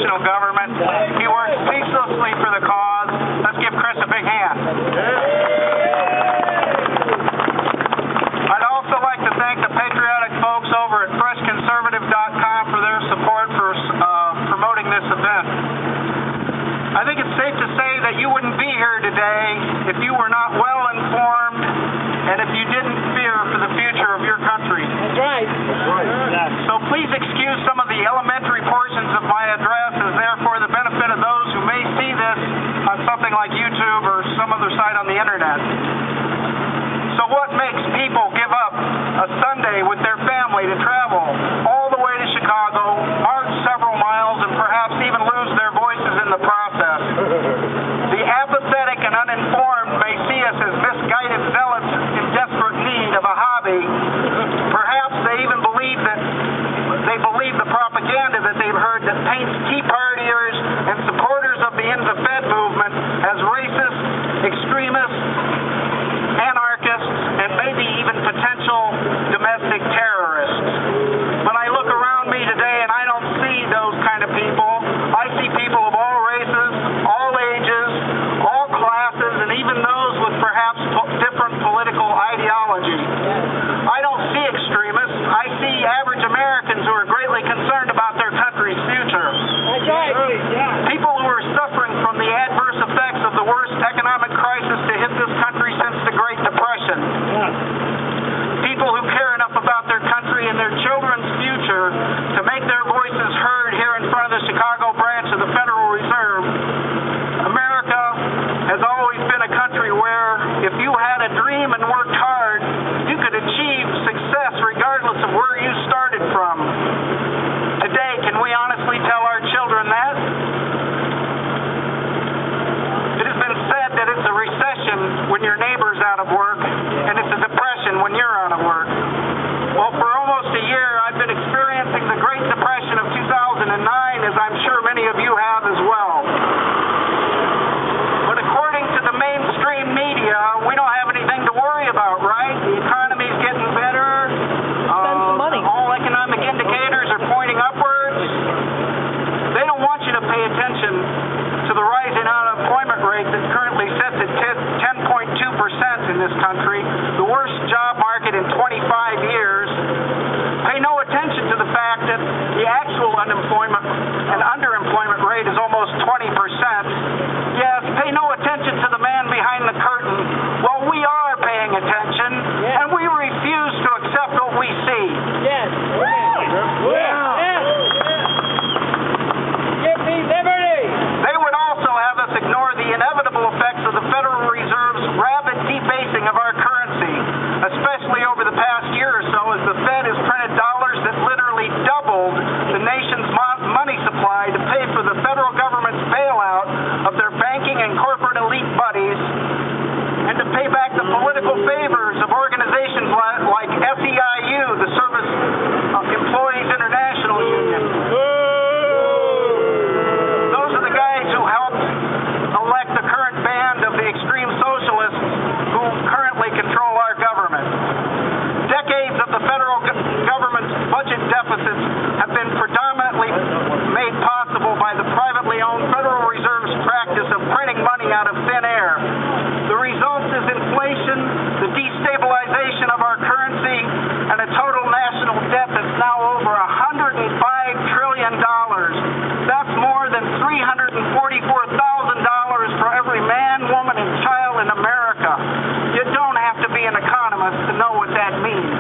national government. He works ceaselessly for the cause. Let's give Chris a big hand. I'd also like to thank the patriotic folks over at freshconservative.com for their support for promoting this event. I think it's safe to say that you wouldn't be here today if you were not well informed and if you didn't fear for the future of your country. That's right. That's right. So please excuse some of the elementary portions of my address as they're for the benefit of those who may see this on something like YouTube or some other site on the internet. So what makes people give up a Sunday with their family to travel all the way to Chicago, march several miles, and perhaps even lose their voices in the process? The apathetic and uninformed may see us as misguided zealots in desperate need of a hobby. Perhaps they even believe the propaganda that they've heard that paints Tea Partiers and supporters of the End the Fed movement as racist, extremists, anarchists, and maybe even potential domestic terrorists. When I look around me today and I don't see those kind of people, I see people of all races, all ages, all classes, and even those with perhaps different political ideology. I don't see extremists. I see average Americans who are greatly concerned about their country's future. That's right. People who are suffering from the adverse effects of the worst economic crisis to hit this country since the Great Depression. People who care enough about their country and their children's future to make their voices heard here in front of the Chicago branch of the Federal Reserve. America has always been a country where if you had a dream and worked hard, you could achieve success regardless of where you started from. Today, can we honestly tell our children that? It has been said that it's a recession when your neighbor's out of work, and it's a depression when you're out of work. Well, for almost a year, I've been experiencing the Great Depression of 2009, as I'm sure many of you have as well. But according to the mainstream media, we don't have anything to worry about, right? The economy's getting better. Spend some money. All economic indicators are pointing upwards. They don't want you to pay attention to the rising unemployment rate that currently sits at 10.2% in this country, the worst job market in 25 years. Pay no attention to the fact that the actual unemployment and underemployment rate is almost 20%. Yes, pay no attention to the man behind the curtain. Well, we are paying attention, and we refuse to accept what we see. Yes. Give me liberty. They would also have us ignore the inevitable effects of the Federal Reserve's rapid debasing of our currency, especially over the past year or so as the Fed has printed dollars that literally doubled the nation's money supply to pay for the federal government's bailout of their banking and corporate elite buddies and to pay back the political favors of organizations like SEIU, the Service Employees International Union. Those are the guys who helped elect the current band of the extreme socialists who currently control our government. Decades of the federal government's budget deficits have been predominantly made possible by the privately owned Federal Reserve's practice of printing money out of thin air. The result is inflation, the destabilization of our currency, and a total national debt that's now over $105 trillion. That's more than $344,000 for every man, woman, and child in America. You don't have to be an economist to know what that means.